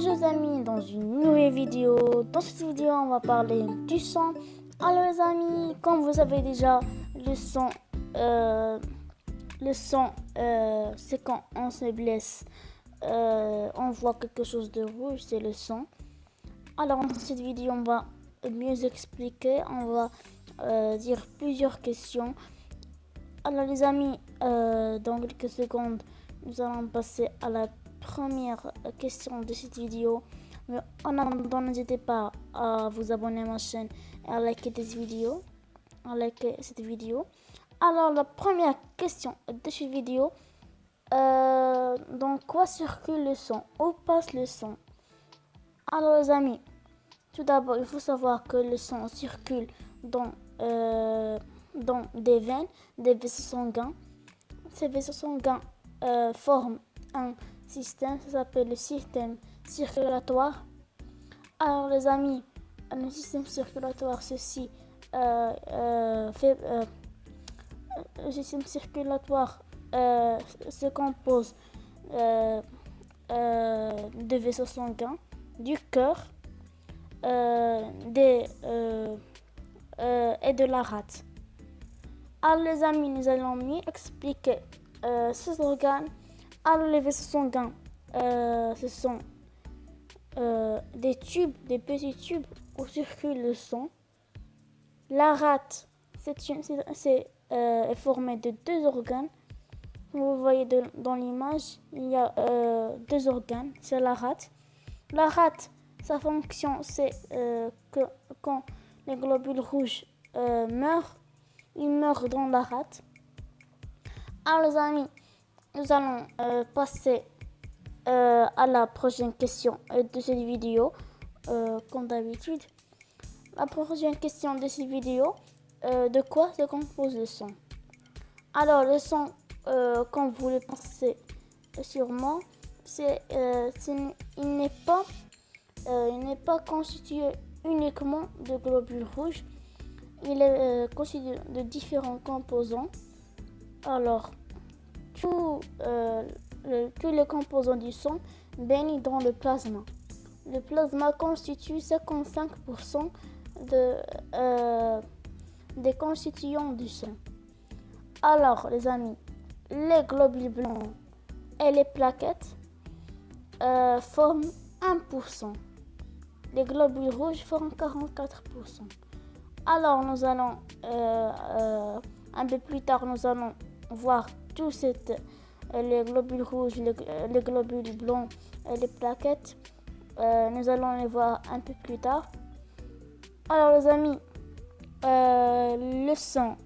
Bonjour les amis, dans une nouvelle vidéo. Dans cette vidéo, on va parler du sang. Alors les amis, comme vous savez déjà, le sang, c'est quand on se blesse, on voit quelque chose de rouge, c'est le sang. Alors dans cette vidéo, on va mieux expliquer, on va dire plusieurs questions. Alors les amis, dans quelques secondes, nous allons passer à la première question de cette vidéo. Mais en attendant, n'hésitez pas à vous abonner à ma chaîne et à liker cette vidéo. Alors la première question de cette vidéo, dans quoi circule le sang? Où passe le sang? Alors les amis, tout d'abord il faut savoir que le sang circule dans des veines, des vaisseaux sanguins. Ces vaisseaux sanguins forment un système, ça s'appelle le système circulatoire. Alors les amis, le système circulatoire, le système circulatoire se compose de vaisseaux sanguins, du cœur et de la rate. Alors les amis, nous allons mieux expliquer ces organes. Alors les vaisseaux sanguins, ce sont des tubes, des petits tubes où circule le sang. La rate, est formée de deux organes. Vous voyez dans l'image, il y a deux organes, c'est la rate. La rate, sa fonction, c'est que quand les globules rouges meurent, ils meurent dans la rate. Alors les amis, nous allons passer à la prochaine question de cette vidéo, comme d'habitude. La prochaine question de cette vidéo, de quoi se compose le sang? Alors le sang, comme vous le pensez sûrement, il n'est pas constitué uniquement de globules rouges. Il est constitué de différents composants. Alors, tous les composants du sang baignent dans le plasma. Le plasma constitue 55% des constituants du sang. Alors, les amis, les globules blancs et les plaquettes forment 1%. Les globules rouges forment 44%. Alors, nous allons, un peu plus tard, nous allons voir les globules rouges, les globules blancs et les plaquettes. Nous allons les voir un peu plus tard. Alors les amis, le sang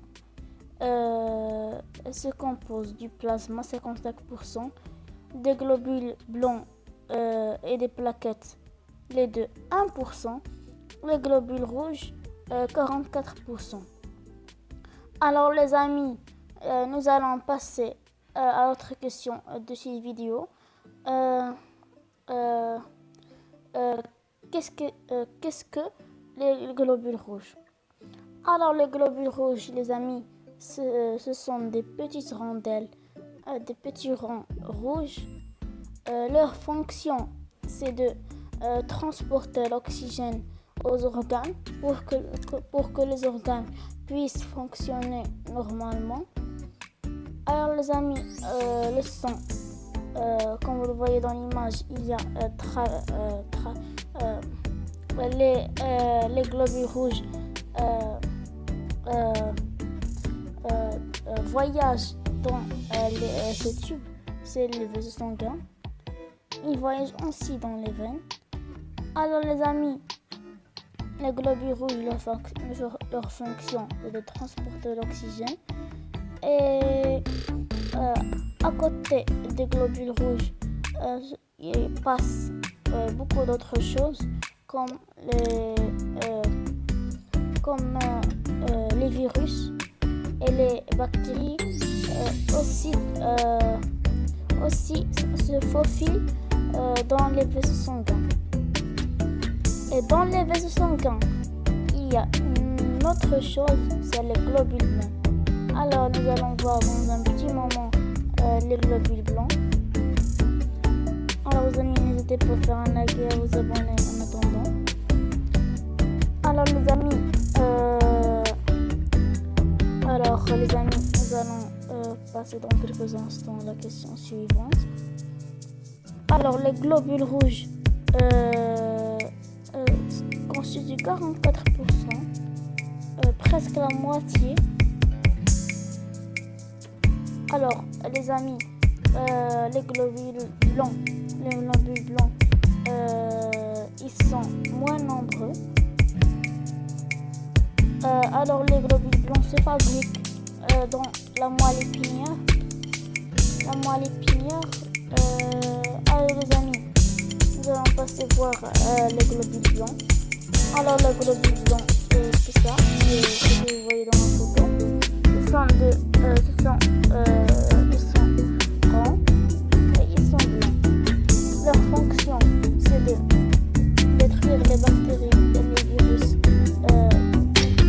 se compose du plasma 55%, des globules blancs et des plaquettes, les deux 1%, les globules rouges 44%. Alors les amis, nous allons passer à l'autre question de cette vidéo. Qu'est-ce que les globules rouges? Alors les globules rouges, les amis, ce sont des petites rondelles, des petits ronds rouges. Leur fonction, c'est de transporter l'oxygène aux organes pour que les organes puissent fonctionner normalement. Alors les amis, le sang, comme vous le voyez dans l'image, il y a les globules rouges voyagent dans ce tube, c'est le vaisseau sanguin. Ils voyagent aussi dans les veines. Alors les amis, les globules rouges, leur fonction est de transporter l'oxygène. Et à côté des globules rouges, il passe beaucoup d'autres choses comme les virus et les bactéries aussi se faufilent dans les vaisseaux sanguins. Et dans les vaisseaux sanguins, il y a une autre chose, c'est les globules blancs. Alors nous allons voir dans un petit moment les globules blancs. Alors les amis, n'hésitez pas à faire un like et à vous abonner en attendant. Alors les amis, nous allons passer dans quelques instants à la question suivante. Alors les globules rouges constituent 44%, presque la moitié. Alors les amis, les globules blancs, ils sont moins nombreux. Alors les globules blancs se fabriquent dans la moelle épinière. Alors les amis, nous allons passer voir les globules blancs. Alors les globules blancs, c'est tout ça, ce que vous voyez dans la photo. Ils sont ronds et ils sont blancs. Leur fonction, c'est de détruire les bactéries et les virus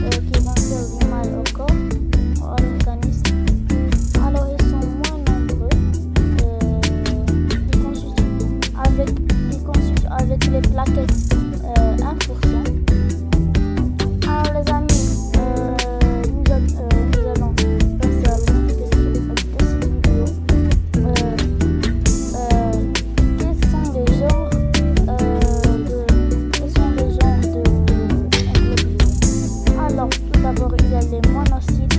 qui vont faire du mal au corps, à l'organisme. Alors ils sont moins nombreux. Ils constituent avec les plaquettes 1%. Alors les amis, nous allons passer à la question de cette vidéo. Quels sont les genres de globules? Alors tout d'abord il y a les monocytes.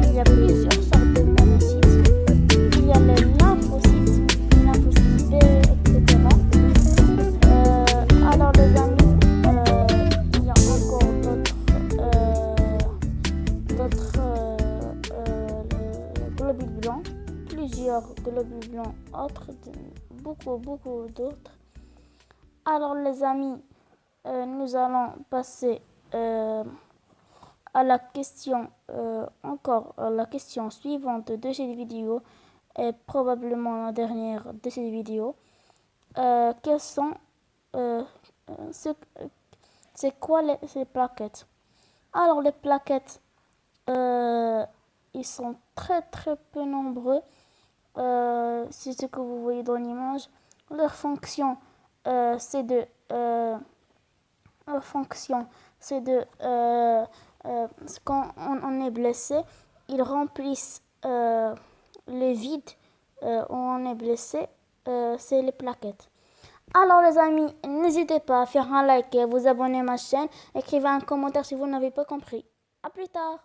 Il y a plusieurs sortes de monocytes. Il y a les lymphocytes B, etc. Alors les amis, il y a encore d'autres globules blancs, plusieurs globules blancs, beaucoup d'autres. Alors les amis, nous allons passer à la question la question suivante de cette vidéo et probablement la dernière de cette vidéo. Quelles sont c'est quoi ces plaquettes? Alors les plaquettes, ils sont très peu nombreux. C'est ce que vous voyez dans l'image. Leur fonction, c'est de quand on est blessé, ils remplissent le vide où on est blessé. C'est les plaquettes. Alors les amis, n'hésitez pas à faire un like et à vous abonner à ma chaîne. Écrivez un commentaire si vous n'avez pas compris. À plus tard.